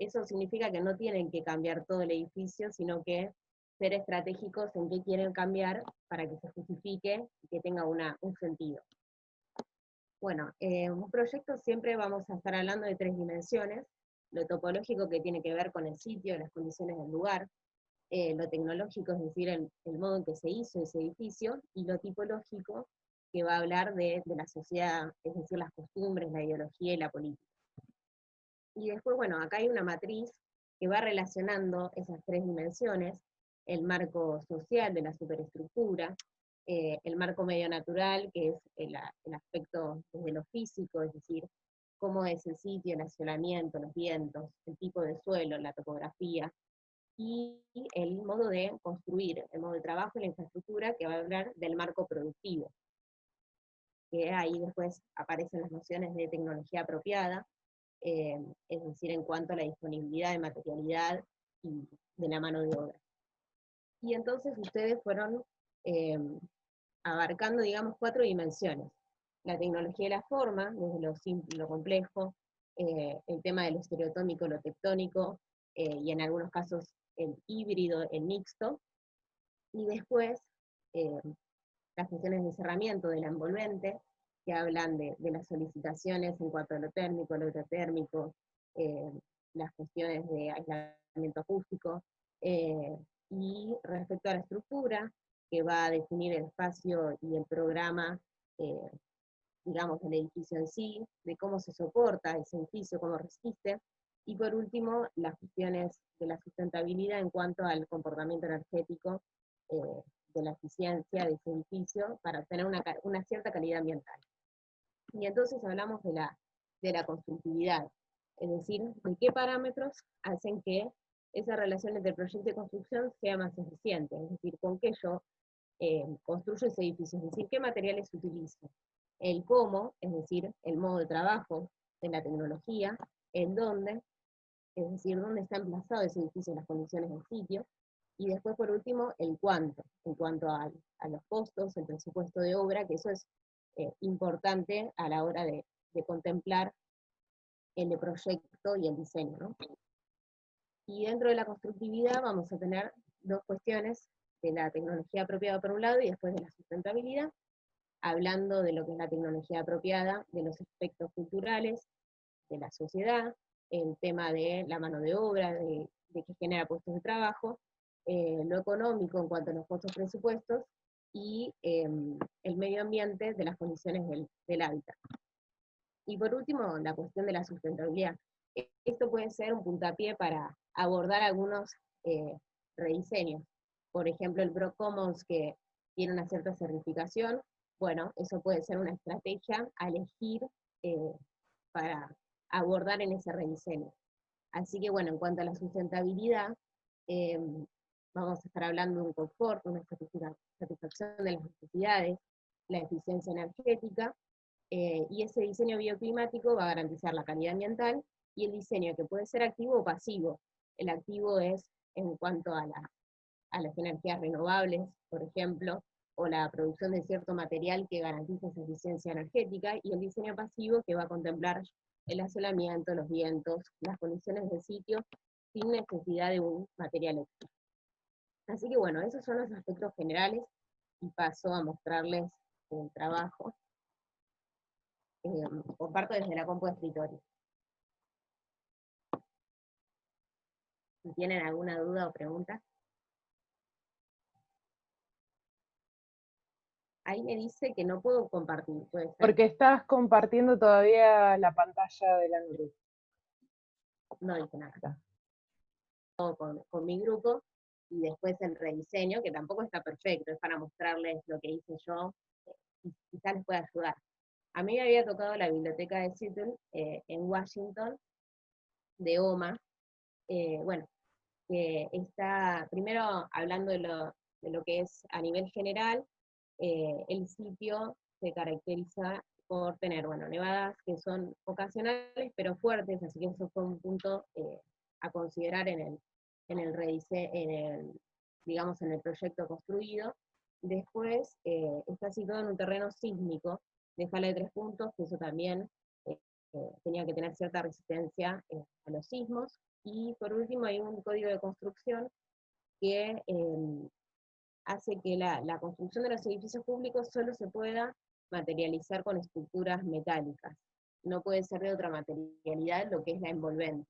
eso significa que no tienen que cambiar todo el edificio, sino que ser estratégicos en qué quieren cambiar para que se justifique y que tenga un sentido. Bueno, un proyecto siempre vamos a estar hablando de 3 dimensiones: lo topológico, que tiene que ver con el sitio, las condiciones del lugar; lo tecnológico, es decir, el modo en que se hizo ese edificio; y lo tipológico, que va a hablar de la sociedad, es decir, las costumbres, la ideología y la política. Y después, bueno, acá hay una matriz que va relacionando esas 3 dimensiones: el marco social de la superestructura, el marco medio natural, que es el aspecto desde lo físico, es decir, cómo es el sitio, el aislamiento, los vientos, el tipo de suelo, la topografía; y el modo de construir, el modo de trabajo y la infraestructura, que va a hablar del marco productivo, que ahí después aparecen las nociones de tecnología apropiada, es decir, en cuanto a la disponibilidad de materialidad y de la mano de obra. Y entonces ustedes fueron abarcando, digamos, 4 dimensiones: la tecnología y la forma, desde lo simple, lo complejo; el tema de lo estereotómico, lo tectónico, y en algunos casos el híbrido, el mixto; y después eh, las funciones de cerramiento de la envolvente, que hablan de las solicitaciones en cuanto a lo térmico, lo hidrotérmico, eh, las cuestiones de aislamiento acústico, y respecto a la estructura, que va a definir el espacio y el programa, eh, digamos, del edificio en sí, de cómo se soporta ese edificio, cómo resiste; y por último, las cuestiones de la sustentabilidad en cuanto al comportamiento energético, de la eficiencia de ese edificio, para obtener una cierta calidad ambiental. Y entonces hablamos de la constructividad, es decir, de qué parámetros hacen que esa relación entre proyecto y construcción sea más eficiente, es decir, con qué yo construyo ese edificio, es decir, qué materiales utilizo; el cómo, es decir, el modo de trabajo de la tecnología; el dónde, es decir, dónde está emplazado ese edificio en las condiciones del sitio; y después, por último, el cuánto, en cuanto a los costos, el presupuesto de obra, que eso es importante a la hora de contemplar el proyecto y el diseño, ¿no? Y dentro de la constructividad vamos a tener 2 cuestiones: de la tecnología apropiada por un lado y después de la sustentabilidad, hablando de lo que es la tecnología apropiada, de los aspectos culturales, de la sociedad, el tema de la mano de obra, de que genera puestos de trabajo, lo económico en cuanto a los costos presupuestos, y el medio ambiente de las condiciones del hábitat. Y por último, la cuestión de la sustentabilidad. Esto puede ser un puntapié para abordar algunos rediseños. Por ejemplo, el Pro Commons, que tiene una cierta certificación, bueno, eso puede ser una estrategia a elegir para abordar en ese rediseño. Así que bueno, en cuanto a la sustentabilidad, eh, vamos a estar hablando de un confort, una satisfacción de las necesidades, la eficiencia energética, y ese diseño bioclimático va a garantizar la calidad ambiental, y el diseño, que puede ser activo o pasivo. El activo es en cuanto a las energías renovables, por ejemplo, o la producción de cierto material que garantice esa eficiencia energética; y el diseño pasivo, que va a contemplar el aislamiento, los vientos, las condiciones del sitio, sin necesidad de un material extra. Así que bueno, esos son los aspectos generales, y paso a mostrarles el trabajo. Comparto desde la compu de escritorio. Si tienen alguna duda o pregunta. Ahí me dice que no puedo compartir, ¿puede ser? Porque estás compartiendo todavía la pantalla de la nube. No dice nada. Con mi grupo, y después el rediseño, que tampoco está perfecto, es para mostrarles lo que hice yo, y quizás les pueda ayudar. A mí me había tocado la biblioteca de Seattle, en Washington, de OMA. Bueno, que está, primero hablando de lo que es a nivel general, el sitio se caracteriza por tener, bueno, nevadas que son ocasionales pero fuertes, así que eso fue un punto a considerar en el digamos, en el proyecto construido. Después está situado en un terreno sísmico de escala de 3 puntos, que eso también tenía que tener cierta resistencia a los sismos. Y por último hay un código de construcción que hace que la construcción de los edificios públicos solo se pueda materializar con estructuras metálicas. No puede ser de otra materialidad lo que es la envolvente.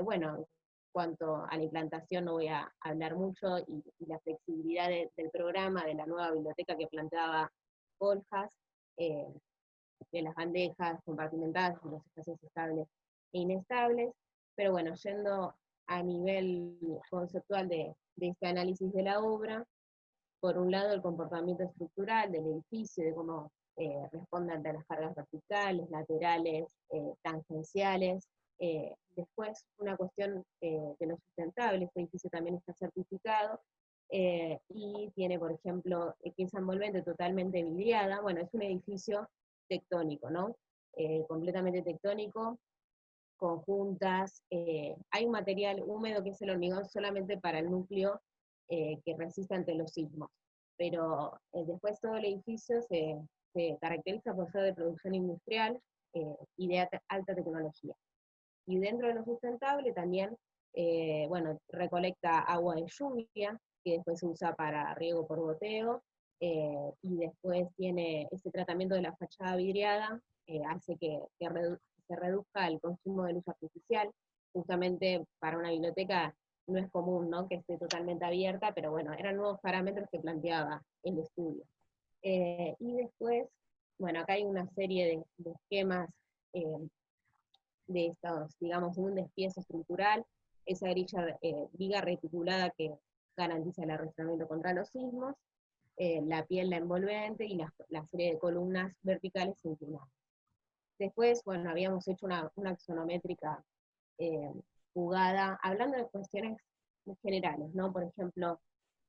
Bueno, en cuanto a la implantación no voy a hablar mucho, y la flexibilidad del programa, de la nueva biblioteca que planteaba Coljas, de las bandejas compartimentadas, de los espacios estables e inestables, pero bueno, yendo a nivel conceptual de este análisis de la obra, por un lado el comportamiento estructural del edificio, de cómo responde ante las cargas verticales, laterales, tangenciales. Después, una cuestión de lo sustentable, este edificio también está certificado, y tiene, por ejemplo, pieza envolvente totalmente vidriada. Bueno, es un edificio tectónico, ¿no? Completamente tectónico, con juntas. Hay un material húmedo que es el hormigón solamente para el núcleo, que resiste ante los sismos. Pero después todo el edificio se caracteriza por ser de producción industrial, y de alta tecnología. Y dentro de lo sustentable también, bueno, recolecta agua de lluvia, que después se usa para riego por goteo, y después tiene ese tratamiento de la fachada vidriada, hace que se reduzca el consumo de luz artificial. Justamente para una biblioteca no es común, ¿no?, que esté totalmente abierta, pero bueno, eran nuevos parámetros que planteaba el estudio. Y después, bueno, acá hay una serie de esquemas, de estos, digamos, un despiece estructural, esa viga reticulada que garantiza el arrastramiento contra los sismos, la piel, la envolvente, y la serie de columnas verticales inclinadas. Después, bueno, habíamos hecho una axonométrica eh, jugada, hablando de cuestiones generales, ¿no? Por ejemplo,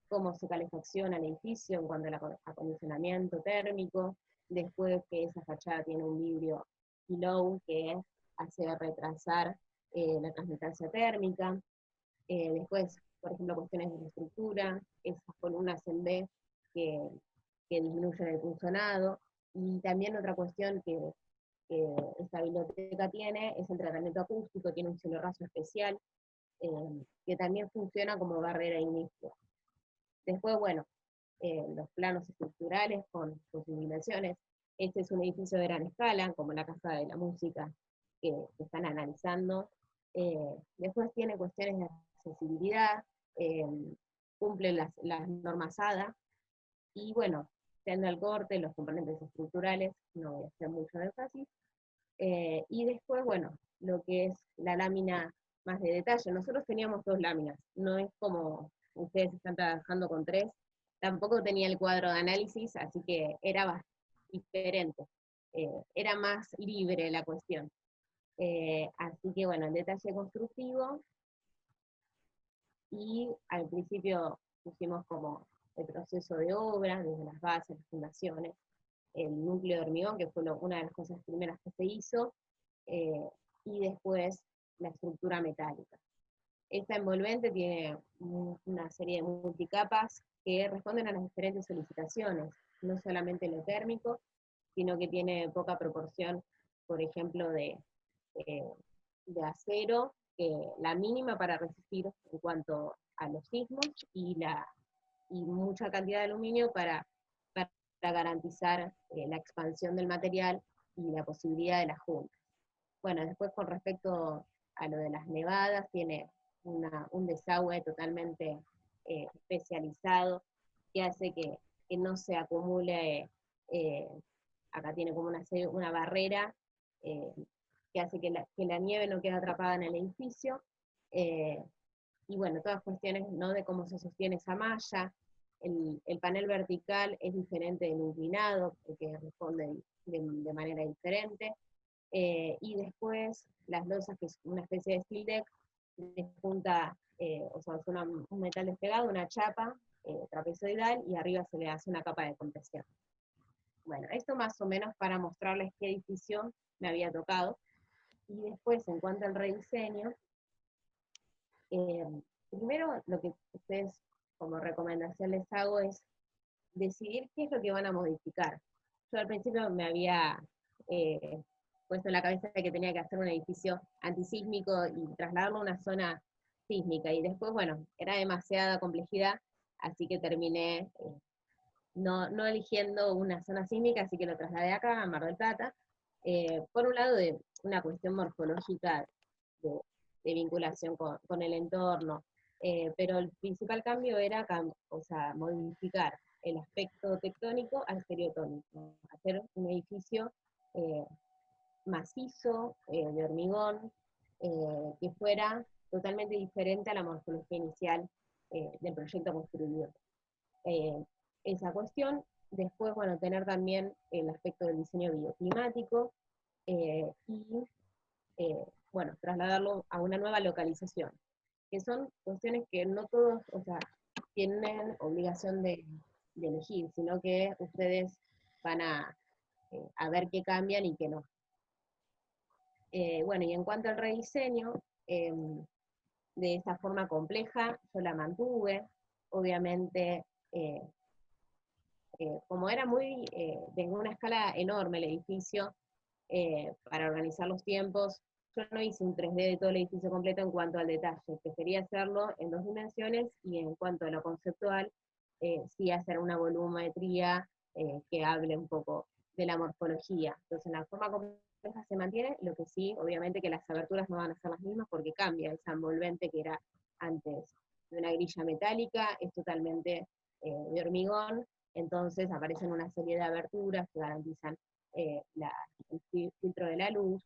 cómo se calefacciona el edificio en cuanto al acondicionamiento térmico, después que esa fachada tiene un vidrio low que hace retrasar la transmitancia térmica. Después, por ejemplo, cuestiones de la estructura, esas columnas en B que, que disminuyen el punzonado. Y también otra cuestión que esta biblioteca tiene es el tratamiento acústico, tiene un cielo raso especial, que también funciona como barrera de inicio. Después, bueno, los planos estructurales con sus dimensiones. Este es un edificio de gran escala, como la Casa de la Música, que están analizando. Después tiene cuestiones de accesibilidad, eh, cumple las normas ADA, y bueno, siendo el corte, los componentes estructurales, no voy a hacer mucho énfasis. Y después, bueno, lo que es la lámina más de detalle. Nosotros teníamos 2 láminas, no es como ustedes están trabajando con 3, tampoco tenía el cuadro de análisis, así que era diferente, era más libre la cuestión. Así que bueno, el detalle constructivo, y al principio pusimos como el proceso de obra, desde las bases, las fundaciones, el núcleo de hormigón, que fue una de las cosas primeras que se hizo, eh, y después la estructura metálica. Esta envolvente tiene una serie de multicapas que responden a las diferentes solicitaciones, no solamente lo térmico, sino que tiene poca proporción, por ejemplo, eh, de acero, la mínima para resistir en cuanto a los sismos, y mucha cantidad de aluminio para garantizar la expansión del material y la posibilidad de las juntas. Bueno, después con respecto a lo de las nevadas, tiene un desagüe totalmente especializado, que hace que no se acumule, eh, acá tiene como una barrera, eh, que hace que la nieve no quede atrapada en el edificio. eh, y bueno, todas cuestiones, ¿no?, de cómo se sostiene esa malla. El panel vertical es diferente del inclinado, porque responde de manera diferente. Y después las losas, que es una especie de steel deck, de junta, o sea, es un metal despegado, una chapa trapezoidal, y arriba se le hace una capa de compresión. Bueno, esto más o menos para mostrarles qué edificio me había tocado. Y después, en cuanto al rediseño, eh, primero lo que ustedes como recomendación les hago es decidir qué es lo que van a modificar. Yo al principio me había puesto en la cabeza de que tenía que hacer un edificio antisísmico y trasladarlo a una zona sísmica. Y después, bueno, era demasiada complejidad, así que terminé no eligiendo una zona sísmica, así que lo trasladé acá, a Mar del Plata, por un lado de una cuestión morfológica de, de vinculación con el entorno, pero el principal cambio era o sea, modificar el aspecto tectónico al estereotónico, hacer un edificio macizo, de hormigón, que fuera totalmente diferente a la morfología inicial del proyecto construido. Eh, esa cuestión. Después, bueno, tener también el aspecto del diseño bioclimático y, bueno, trasladarlo a una nueva localización, que son cuestiones que no todos, o sea, tienen obligación de elegir, sino que ustedes van a ver qué cambian y qué no. Bueno, y en cuanto al rediseño, de esta forma compleja, yo la mantuve, obviamente, como era de una escala enorme el edificio, para organizar los tiempos, yo no hice un 3D de todo el edificio completo en cuanto al detalle, prefería hacerlo en 2 dimensiones, y en cuanto a lo conceptual, sí hacer una volumetría que hable un poco de la morfología. Entonces la forma compleja se mantiene, lo que sí, obviamente que las aberturas no van a ser las mismas porque cambia esa envolvente que era antes de una grilla metálica, es totalmente de hormigón, entonces aparecen una serie de aberturas que garantizan el filtro de la luz,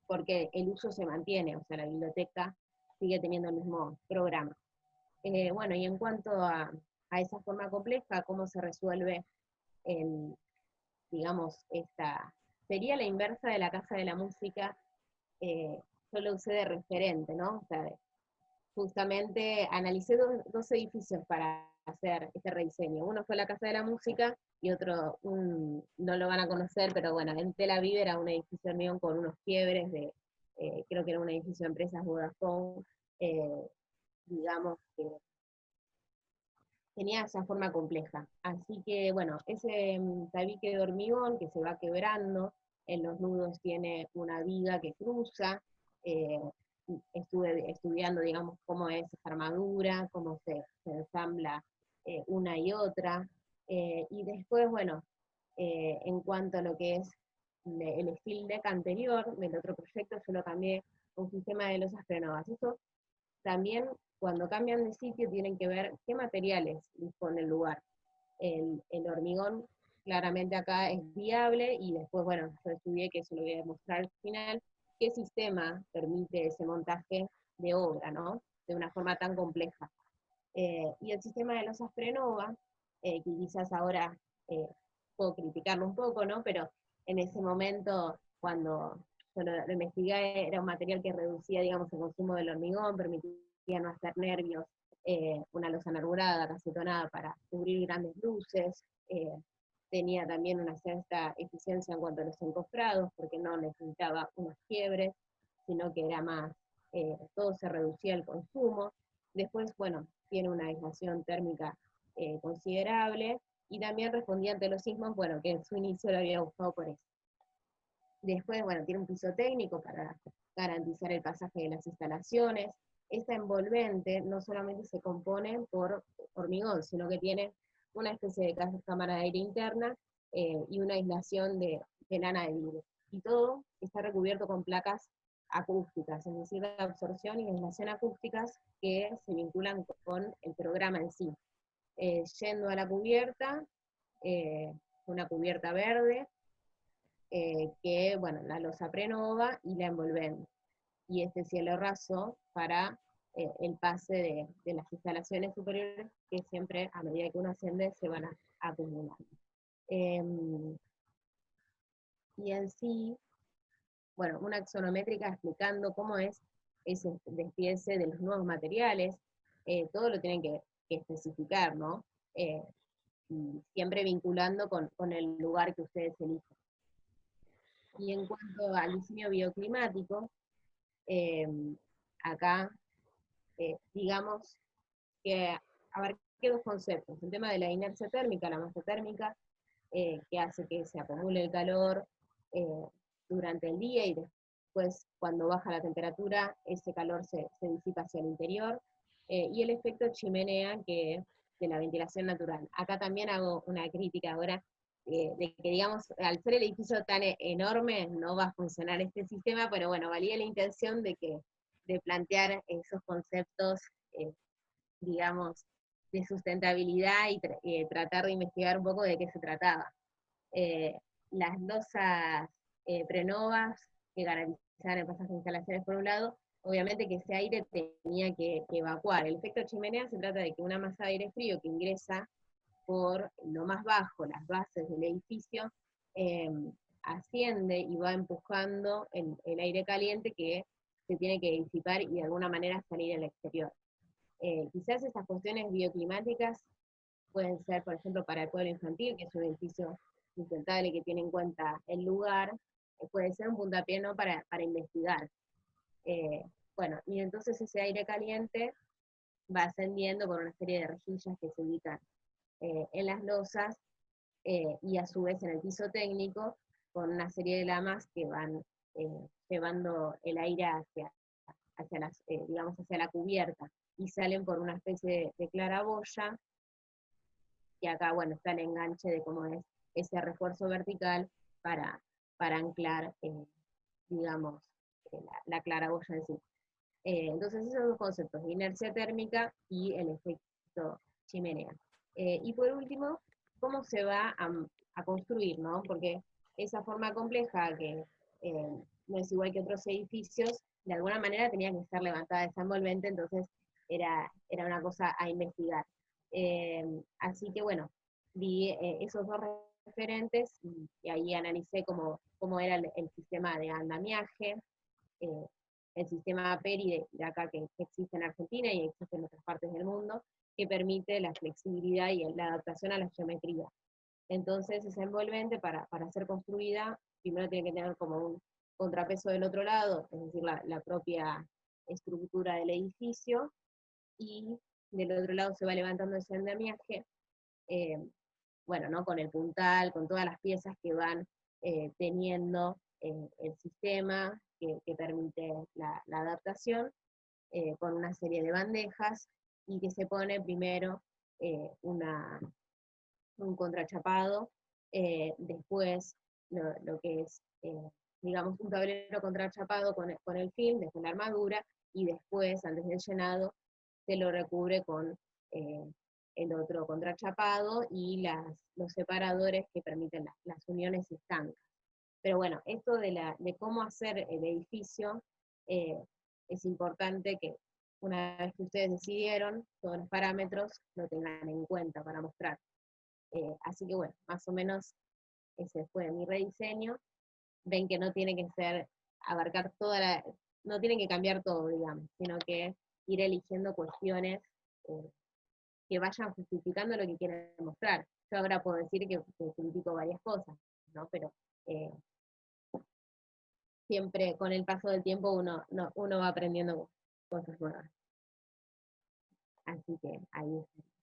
porque el uso se mantiene, o sea, la biblioteca sigue teniendo el mismo programa. Bueno, y en cuanto a esa forma compleja, cómo se resuelve, digamos, sería la inversa de la Casa de la Música, yo lo usé de referente, ¿no? O sea, justamente analicé dos edificios para hacer este rediseño. Uno fue la Casa de la Música y otro, no lo van a conocer, pero bueno, en Tel Aviv era un edificio hormigón con unos quiebres creo que era un edificio de empresas Vodafone, digamos que tenía esa forma compleja. Así que bueno, ese tabique de hormigón que se va quebrando, en los nudos tiene una viga que cruza, eh, estuve estudiando, digamos, cómo es esa armadura, cómo se ensambla una y otra, y después, bueno, en cuanto a lo que es el steel deck anterior del otro proyecto, yo lo cambié con un sistema de losas frenovas. Eso también, cuando cambian de sitio, tienen que ver qué materiales dispone el lugar. El hormigón claramente acá es viable, y después, bueno, yo estudié, que eso lo voy a demostrar al final, qué sistema permite ese montaje de obra, ¿no? De una forma tan compleja. Y el sistema de losas Frenova, que quizás ahora puedo criticarlo un poco, ¿no? Pero en ese momento, cuando yo lo investigué, era un material que reducía, digamos, el consumo del hormigón, permitía no hacer nervios, una losa enarbolada, casetonada para cubrir grandes luces, tenía también una cierta eficiencia en cuanto a los encofrados, porque no necesitaba unos quiebres, sino que era más, todo se reducía el consumo. Después, bueno, tiene una aislación térmica considerable, y también respondía ante los sismos, bueno, que en su inicio lo había buscado por eso. Después, bueno, tiene un piso técnico para garantizar el pasaje de las instalaciones. Esta envolvente no solamente se compone por hormigón, sino que tiene una especie de cámara de aire interna, y una aislación de lana de vidrio. Y todo está recubierto con placas acústicas, es decir, de absorción y aislación acústicas, que se vinculan con el programa en sí. Yendo a la cubierta, una cubierta verde, que, bueno, la losa Prenova y la envolvente, y este cielo raso para el pase de las instalaciones superiores, que siempre, a medida que uno asciende, se van acumulando. Y en sí, bueno, una axonométrica explicando cómo es ese despiece de los nuevos materiales, todo lo tienen que especificar, ¿no? Y siempre vinculando con el lugar que ustedes eligen. Y en cuanto al diseño bioclimático, acá, digamos que abarqué dos conceptos: el tema de la inercia térmica, la masa térmica, que hace que se acumule el calor, durante el día, y después cuando baja la temperatura, ese calor se disipa hacia el interior, y el efecto chimenea de la ventilación natural. Acá también hago una crítica ahora, de que, digamos, al ser el edificio tan enorme, no va a funcionar este sistema, pero bueno, valía la intención de plantear esos conceptos, digamos, de sustentabilidad, y tratar de investigar un poco de qué se trataba. Eh, las losas prenovas que garantizaban el pasaje de instalaciones por un lado, obviamente que ese aire tenía que evacuar. El efecto chimenea se trata de que una masa de aire frío que ingresa por lo más bajo, las bases del edificio, eh, asciende y va empujando el aire caliente que se tiene que disipar y de alguna manera salir al exterior. Quizás estas cuestiones bioclimáticas pueden ser, por ejemplo, para el pueblo infantil, que es un edificio sustentable que tiene en cuenta el lugar, puede ser un puntapié, ¿no?, para investigar. Eh, bueno, y entonces ese aire caliente va ascendiendo por una serie de rejillas que se ubican en las losas, y a su vez en el piso técnico, con una serie de lamas que van llevando el aire digamos, hacia la cubierta, y salen por una especie de claraboya, y acá, bueno, está el enganche de cómo es ese refuerzo vertical para, para anclar, digamos, la claraboya en sí. Entonces esos dos conceptos, inercia térmica y el efecto chimenea. Y por último, ¿cómo se va a construir, no? Porque esa forma compleja, que no es igual que otros edificios, de alguna manera tenía que estar levantada esa envolvente, entonces era una cosa a investigar. Así que bueno, vi esos dos referentes, y ahí analicé cómo era el sistema de andamiaje, eh, el sistema PERI de acá, que existe en Argentina y existe en otras partes del mundo, que permite la flexibilidad y la adaptación a la geometría. Entonces, esa envolvente, para ser construida, primero tiene que tener como un contrapeso del otro lado, es decir, la propia estructura del edificio, y del otro lado se va levantando ese andamiaje, eh, bueno, ¿no?, con el puntal, con todas las piezas que van teniendo el sistema que permite la adaptación, con una serie de bandejas, y que se pone primero un contrachapado, después lo que es, digamos, un tablero contrachapado con el film, después la armadura, y después, antes del llenado, se lo recubre con el otro contrachapado y los separadores que permiten las uniones estancas. Pero bueno, esto de cómo hacer el edificio, eh, es importante que una vez que ustedes decidieron todos los parámetros, lo tengan en cuenta para mostrar. Así que bueno, más o menos ese fue mi rediseño. Ven que no tiene que ser, abarcar no tienen que cambiar todo, digamos, sino que ir eligiendo cuestiones que vayan justificando lo que quieren mostrar. Yo ahora puedo decir que critico varias cosas, ¿no? Pero eh, siempre con el paso del tiempo uno va aprendiendo cosas nuevas. Así que ahí está.